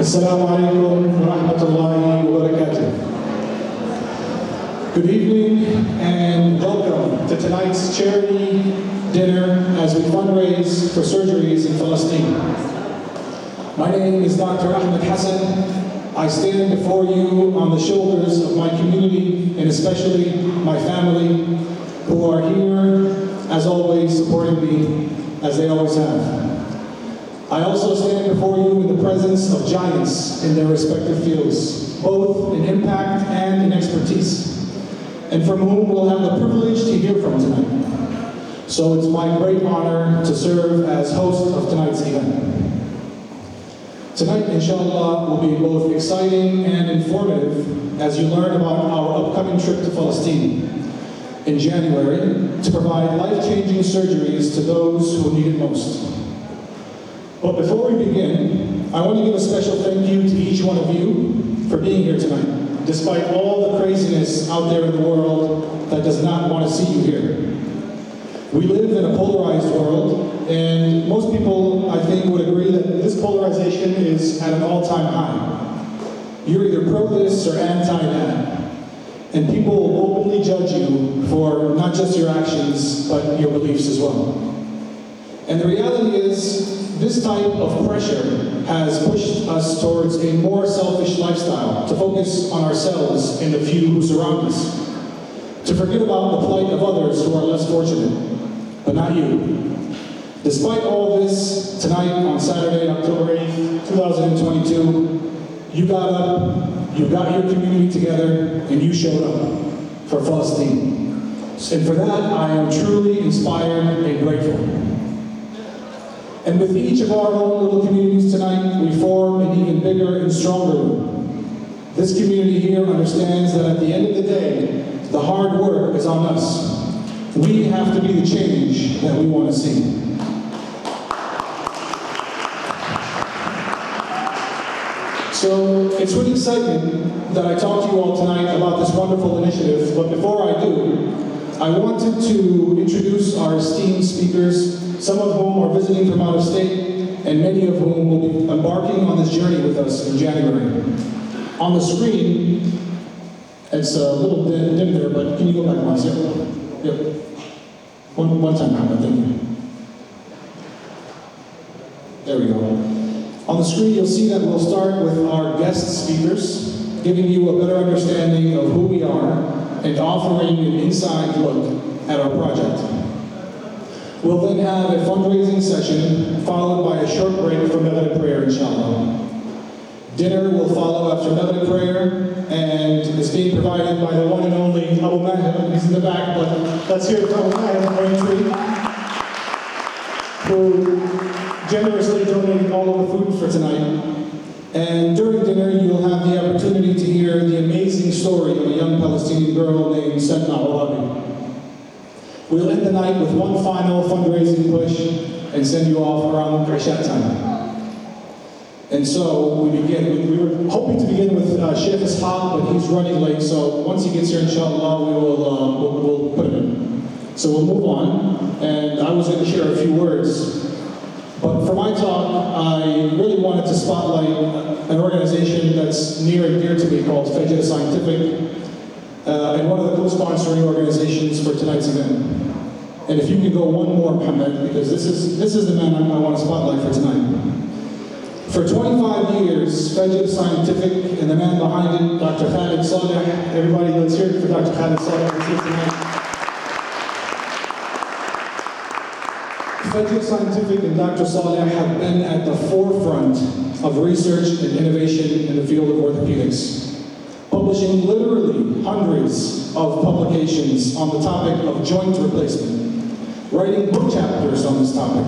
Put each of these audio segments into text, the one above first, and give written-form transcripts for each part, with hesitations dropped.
Assalamu alaikum wa rahmatullahi wa barakatuh. Good evening and welcome to tonight's charity dinner as we fundraise for surgeries in Palestine. My name is Dr. Ahmad Hasan. I stand before you on the shoulders of my community and especially my family who are here, as always, supporting me as they always have. I also stand before you in the presence of giants in their respective fields, both in impact and in expertise, and from whom we'll have the privilege to hear from tonight. So it's my great honor to serve as host of tonight's event. Tonight, inshallah, will be both exciting and informative as you learn about our upcoming trip to Palestine in January to provide life-changing surgeries to those who need it most. But before we begin, I want to give a special thank you to each one of you for being here tonight, despite all the craziness out there in the world that does not want to see you here. We live in a polarized world, and most people, I think, would agree that this polarization is at an all-time high. You're either pro this or anti that, and people will openly judge you for not just your actions, but your beliefs as well. And the reality is, this type of pressure has pushed us towards a more selfish lifestyle, to focus on ourselves and the few who surround us, to forget about the plight of others who are less fortunate, but not you. Despite all this, tonight on Saturday, October 8th, 2022, you got up, you got your community together, and you showed up for Palestine. And for that, I am truly inspired and grateful. And with each of our own little communities tonight, we form an even bigger and stronger one. This community here understands that at the end of the day, the hard work is on us. We have to be the change that we want to see. So it's with excitement that I talk to you all tonight about this wonderful initiative, but before I do, I wanted to introduce our esteemed speakers, some of whom are visiting from out of state, and many of whom will be embarking on this journey with us in January. On the screen, it's a little dim there, but can you go back once? Yep. One time, Ahmad, thank you. There we go. On the screen, you'll see that we'll start with our guest speakers, giving you a better understanding of who we are and offering an inside look at our project. We'll then have a fundraising session, followed by a short break for Maghrib prayer, inshallah. Dinner will follow after Maghrib prayer, and is being provided by the one and only Abu Mahir. He's in the back, but let's hear it from Abu Mahir, who generously donated all of the food for tonight. And during dinner, you'll have the opportunity to hear the amazing story of a young Palestinian girl named Sadna Arabi. We'll end the night with one final fundraising push and send you off around Isha time. And so we begin. We were hoping to begin with Sheikh Ishaq, but he's running late. So once he gets here, inshallah, we'll put him in. So we'll move on. And I was going to share a few words. But for my talk, I really wanted to spotlight an organization that's near and dear to me called Fajr Scientific, and one of the co-sponsoring organizations for tonight's event. And if you could go one more, Ahmad, because this is the man I want to spotlight for tonight. For 25 years, Fajr Scientific and the man behind it, Dr. Khalid Saleh, everybody let's hear it for Dr. Khalid Saleh who's here tonight. Fajr Scientific and Dr. Saleh have been at the forefront of research and innovation in the field of orthopedics, publishing literally hundreds of publications on the topic of joint replacement, writing book chapters on this topic,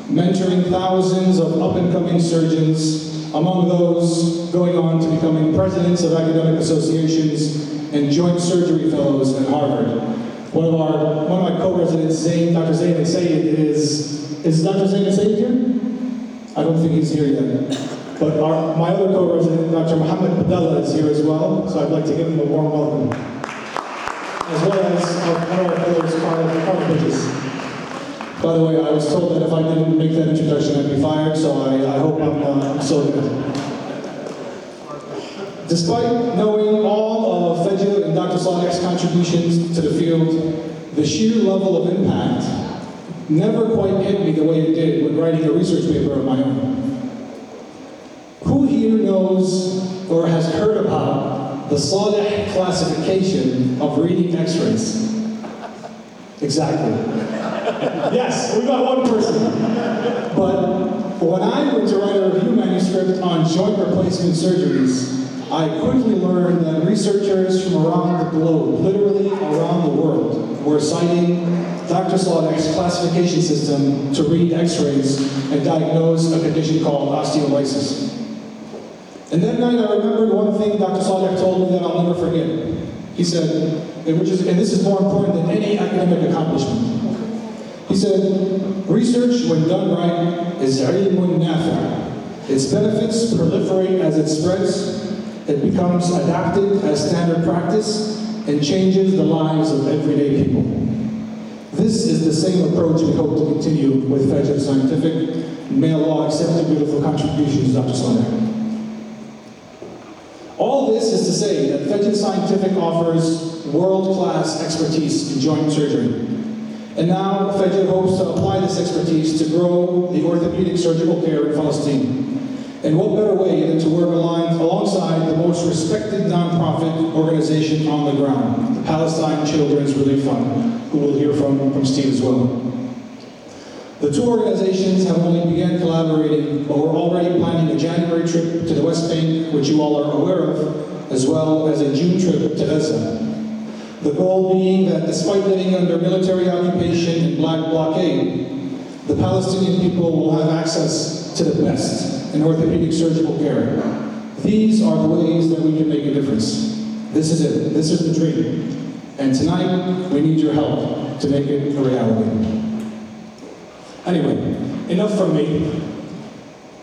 mentoring thousands of up-and-coming surgeons, among those going on to becoming presidents of academic associations and joint surgery fellows at Harvard. One of my co-residents, Dr. Zain al-Sayed, is Dr. Zain al-Sayed here? I don't think he's here yet. But my other co-resident, Dr. Muhammad Padella, is here as well, so I'd like to give him a warm welcome. As well as one of our fellows, Carl Bridges. By the way, I was told that if I didn't make that introduction, I'd be fired, so I hope I'm so good. Despite knowing all of Fajr and Dr. Saleh's contributions to the field, the sheer level of impact never quite hit me the way it did when writing a research paper of my own. Who here knows or has heard about the Saleh classification of reading x-rays? Exactly. Yes, we got one person. But when I went to write a review manuscript on joint replacement surgeries, I quickly learned that researchers from around the globe, literally around the world, were citing Dr. Saleh's classification system to read x-rays and diagnose a condition called osteolysis. And that night I remembered one thing Dr. Saleh told me that I'll never forget. He said, and this is more important than any academic accomplishment. He said, research, when done right, is ilmun nafi'. Its benefits proliferate as it spreads. It becomes adapted as standard practice and changes the lives of everyday people. This is the same approach we hope to continue with Fajr Scientific. May Allah accept the beautiful contributions, Dr. Saleh. All this is to say that Fajr Scientific offers world-class expertise in joint surgery. And now Fajr hopes to apply this expertise to grow the orthopedic surgical care in Palestine. And what better way than to work alongside the most respected nonprofit organization on the ground, the Palestine Children's Relief Fund, who we'll hear from Steve as well. The two organizations have only begun collaborating, but we're already planning a January trip to the West Bank, which you all are aware of, as well as a June trip to Gaza. The goal being that despite living under military occupation and black blockade, the Palestinian people will have access to the best in orthopedic surgical care. These are the ways that we can make a difference. This is it. This is the dream. And tonight, we need your help to make it a reality. Anyway, enough from me.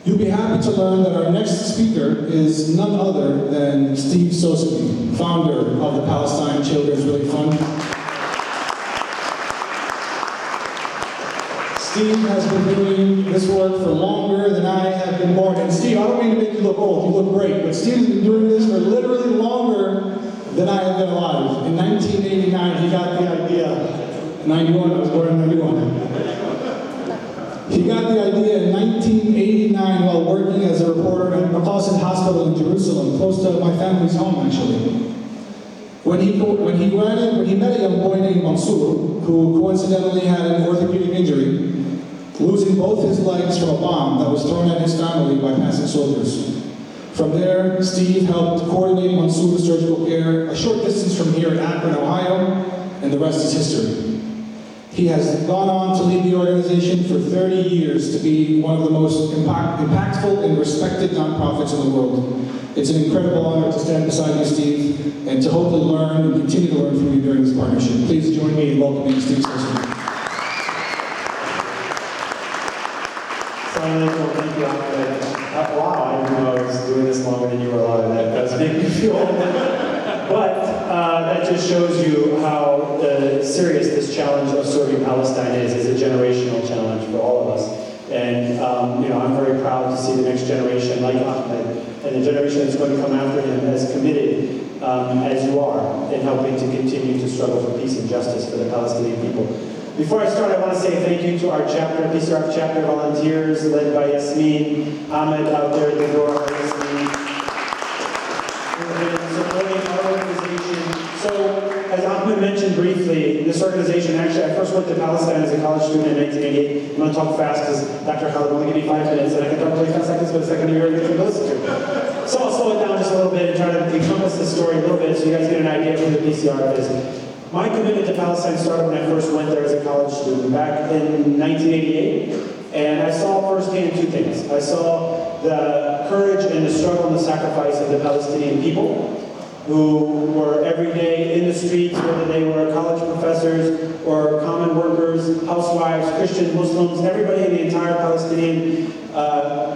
You'll be happy to learn that our next speaker is none other than Steve Sosebee, founder of the Palestine Children's Relief Fund. Steve has been doing this work for longer than I have been born. And Steve, I don't mean to make you look old, you look great, but Steve has been doing this for literally longer than I have been alive. In 1989, he got the idea. 91, I was born in 91. He got the idea in 1989 while working as a reporter at Maqasid Hospital in Jerusalem, close to my family's home, actually. When he met a young boy named Mansour, who coincidentally had an orthopedic injury, losing both his legs from a bomb that was thrown at his family by passing soldiers. From there, Steve helped coordinate Mansour's surgical care a short distance from here in Akron, Ohio, and the rest is history. He has gone on to lead the organization for 30 years to be one of the most impactful and respected nonprofits in the world. It's an incredible honor to stand beside you, Steve, and to hopefully learn and continue to learn from you during this partnership. Please join me in welcoming Steve Sosebee. Thank you, Ahmad. Wow, I didn't know I was doing this longer than you were alive. That does make me feel old. But that just shows you how serious this challenge of serving Palestine is. It's a generational challenge for all of us. And I'm very proud to see the next generation like Ahmad and the generation that's going to come after him as committed as you are in helping to continue to struggle for peace and justice for the Palestinian people. Before I start, I want to say thank you to our chapter, PCRF chapter volunteers led by Yasmin, Ahmad out there at the door, Yasmin, who have been supporting our organization. So, as Ahmad mentioned briefly, this organization, actually, I first went to Palestine as a college student in 1988. I'm going to talk fast because Dr. Khalid only gave me 5 minutes, and I can talk 25 seconds for the second year to listen to. So I'll slow it down just a little bit and try to encompass the story a little bit so you guys get an idea of who the PCRF is. My commitment to Palestine started when I first went there as a college student back in 1988, and I saw firsthand two things. I saw the courage and the struggle and the sacrifice of the Palestinian people, who were every day in the streets, whether they were college professors or common workers, housewives, Christians, Muslims, everybody in the entire Palestinian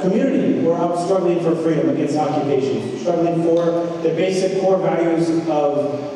community were out struggling for freedom against occupation, struggling for the basic core values of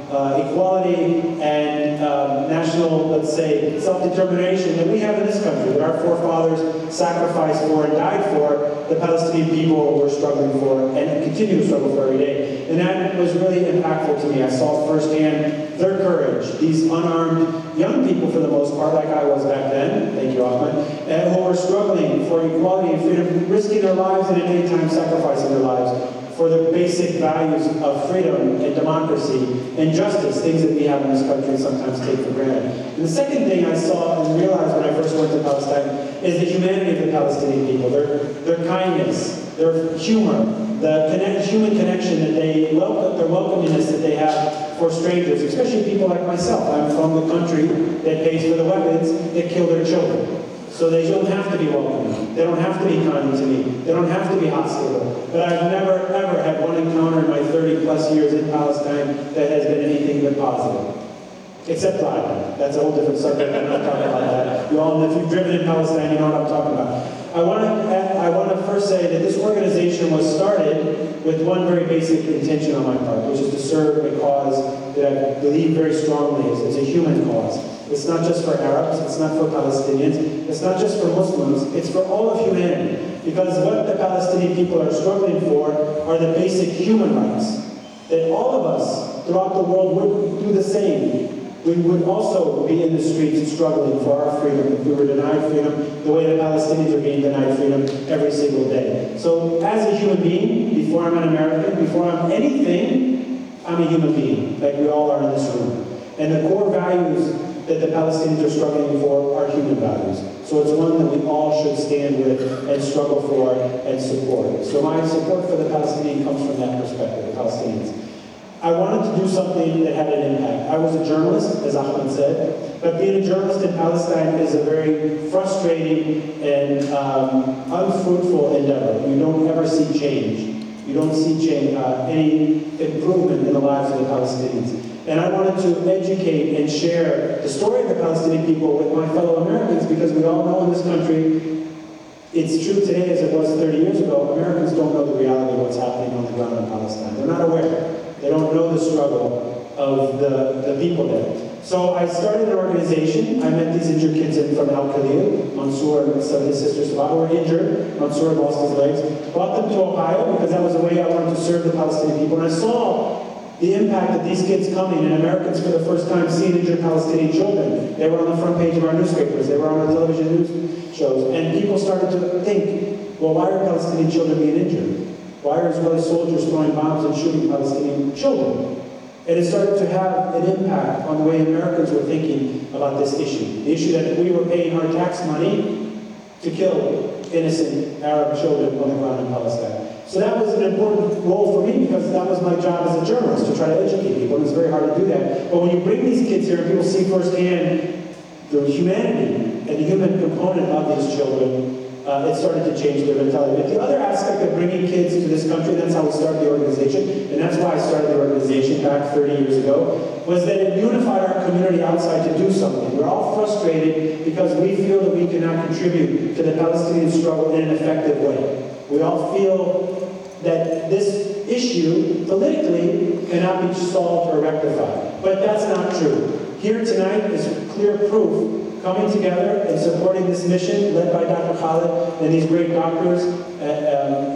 equality and national, let's say, self-determination that we have in this country, that our forefathers sacrificed for and died for, the Palestinian people were struggling for and continue to struggle for every day. And that was really impactful to me. I saw firsthand their courage, these unarmed young people for the most part, like I was back then, thank you, Ahmad, who were struggling for equality and freedom, risking their lives and at any time sacrificing their lives for the basic values of freedom and democracy and justice, things that we have in this country and sometimes take for granted. And the second thing I saw and realized when I first went to Palestine is the humanity of the Palestinian people, their kindness, their humor, the human connection that they welcome, their welcomingness that they have for strangers, especially people like myself. I'm from the country that pays for the weapons that kill their children. So they don't have to be welcoming. They don't have to be kind to me. They don't have to be hostile. But I've never, ever had one encounter in my 30-plus years in Palestine that has been anything but positive. Except driving. That's a whole different subject. I'm not talking about that. You all, if you've driven in Palestine, you know what I'm talking about. I want to first say that this organization was started with one very basic intention on my part, which is to serve a cause that I believe very strongly is a human cause. It's not just for Arabs, it's not for Palestinians, it's not just for Muslims, it's for all of humanity. Because what the Palestinian people are struggling for are the basic human rights. That all of us throughout the world would do the same. We would also be in the streets struggling for our freedom if we were denied freedom the way the Palestinians are being denied freedom every single day. So as a human being, before I'm an American, before I'm anything, I'm a human being, like we all are in this room. And the core values that the Palestinians are struggling for are human values. So it's one that we all should stand with and struggle for and support. So my support for the Palestinian comes from that perspective, the Palestinians. I wanted to do something that had an impact. I was a journalist, as Ahmad said, but being a journalist in Palestine is a very frustrating and unfruitful endeavor. You don't ever see change. You don't see change, any improvement in the lives of the Palestinians. And I wanted to educate and share the story of the Palestinian people with my fellow Americans, because we all know in this country, it's true today as it was 30 years ago, Americans don't know the reality of what's happening on the ground in Palestine. They're not aware. They don't know the struggle of the people there. So I started an organization. I met these injured kids from Al Khalil. Mansour and some of his sisters were injured. Mansour lost his legs. Brought them to Ohio because that was the way I wanted to serve the Palestinian people. And I saw the impact of these kids coming, and Americans for the first time seeing injured Palestinian children. They were on the front page of our newspapers. They were on our television news shows. And people started to think, well, why are Palestinian children being injured? Why are Israeli soldiers throwing bombs and shooting Palestinian children? And it started to have an impact on the way Americans were thinking about this issue. The issue that we were paying our tax money to kill innocent Arab children on the ground in Palestine. So that was an important role for me, because that was my job as a journalist, to try to educate people. It's very hard to do that. But when you bring these kids here and people see firsthand the humanity and the human component of these children, it started to change their mentality. But the other aspect of bringing kids to this country, that's how we started the organization, and that's why I started the organization back 30 years ago, was that it unified our community outside to do something. We're all frustrated because we feel that we cannot contribute to the Palestinian struggle in an effective way. We all feel that this issue, politically, cannot be solved or rectified. But that's not true. Here tonight is clear proof coming together and supporting this mission led by Dr. Khalid and these great doctors,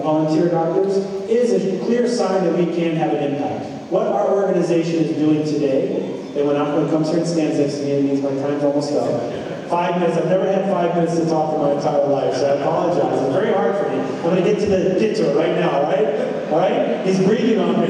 volunteer doctors, is a clear sign that we can have an impact. What our organization is doing today, and when Ahmad comes here and stands next to me, it means my time's almost up. 5 minutes, I've never had 5 minutes to talk in my entire life, so I apologize. It's very hard for me. I'm going to get to it right now, all right? All right? He's breathing on me.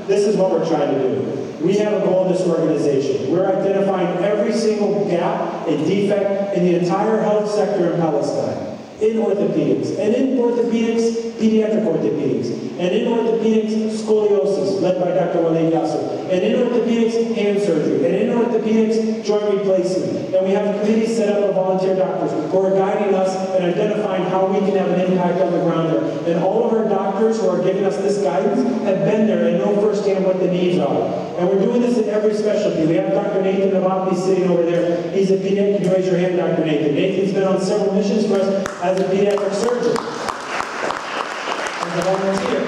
This is what we're trying to do. We have a goal in this organization. We're identifying every single gap and defect in the entire health sector in Palestine. In orthopedics, and in orthopedics, pediatric orthopedics, and in orthopedics, scoliosis, led by Dr. Walid Yasser, and in orthopedics, hand surgery, and in orthopedics, joint replacement. And we have committees set up of volunteer doctors who are guiding us and identifying how we can have an impact on the ground there. And all of our doctors who are giving us this guidance have been there and know firsthand what the needs are. And we're doing this in every specialty. We have Dr. Nathan Navapli sitting over there. He's a pediatric. Can you raise your hand, Dr. Nathan? Nathan's been on several missions for us as a pediatric surgeon. a volunteer.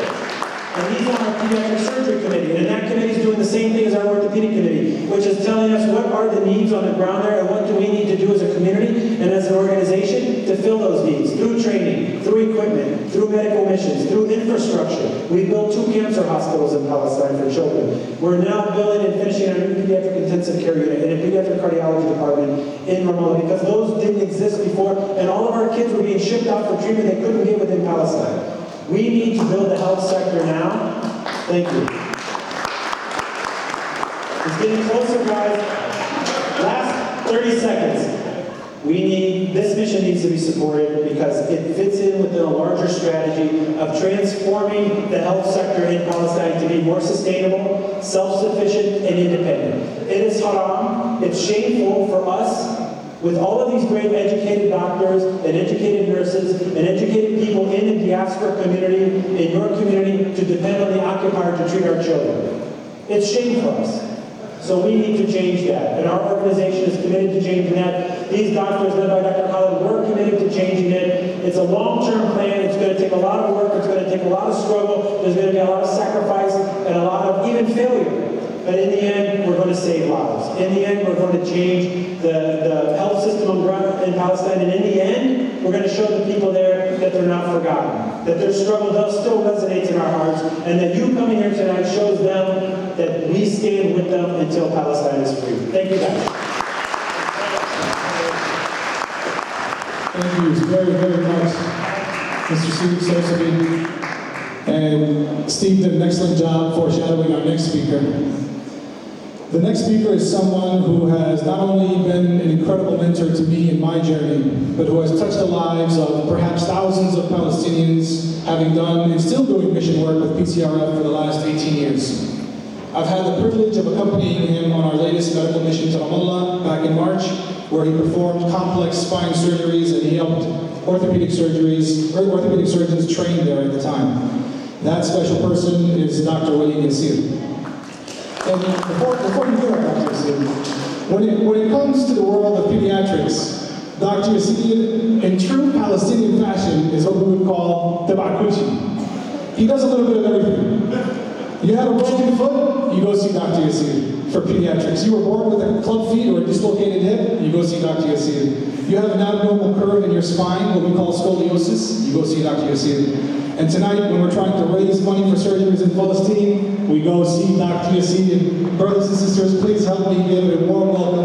And he's on our pediatric surgery committee. And that committee is doing the same thing as our orthopedic committee, which is telling us what are the needs on the ground there and what do we need to do as a community and as an organization to fill those needs through training, through equipment, through medical missions, through infrastructure. We built 2 cancer hospitals in Palestine for children. We're now building and finishing our new pediatric intensive care unit and a pediatric cardiology department in Ramallah because those didn't exist before and all of our kids were being shipped out for treatment they couldn't get within Palestine. We need to build the health sector now. Thank you. It's getting closer, guys. Last 30 seconds. This mission needs to be supported because it fits in within a larger strategy of transforming the health sector in Palestine to be more sustainable, self-sufficient, and independent. It is haram. It's shameful for us with all of these great educated doctors and educated nurses and educated people in the diaspora community, in your community, to depend on the occupier to treat our children. It's shame for us. So we need to change that. And our organization is committed to changing that. These doctors, led by Dr. Khalid, we're committed to changing it. It's a long-term plan. It's going to take a lot of work. It's going to take a lot of struggle. There's going to be a lot of sacrifice and a lot of even failure. But in the end, we're going to save lives. In the end, we're going to change the health system in Palestine. And in the end, we're going to show the people there that they're not forgotten, that their struggle still resonates in our hearts, and that you coming here tonight shows them that we stand with them until Palestine is free. Thank you, guys. Thank you very, very much, Mr. Sosebee. And Steve did an excellent job foreshadowing our next speaker. The next speaker is someone who has not only been an incredible mentor to me in my journey, but who has touched the lives of perhaps thousands of Palestinians, having done and still doing mission work with PCRF for the last 18 years. I've had the privilege of accompanying him on our latest medical mission to Ramallah back in March, where he performed complex spine surgeries and he helped orthopedic surgeons train there at the time. That special person is Dr. Wali Yassir. And before you hear about Dr. Yassir, when it comes to the world of pediatrics, Dr. Yassir, in true Palestinian fashion, is what we would call tabakuchi. He does a little bit of everything. You have a broken foot, you go see Dr. Yassir for pediatrics. You were born with a club feet or a dislocated hip, you go see Dr. Yassir. You have an abnormal curve in your spine, what we call scoliosis, you go see Dr. Yassir. And tonight, when we're trying to raise money for surgeries in Palestine, we go see Dr. Yassir. Brothers and sisters, please help me give a warm welcome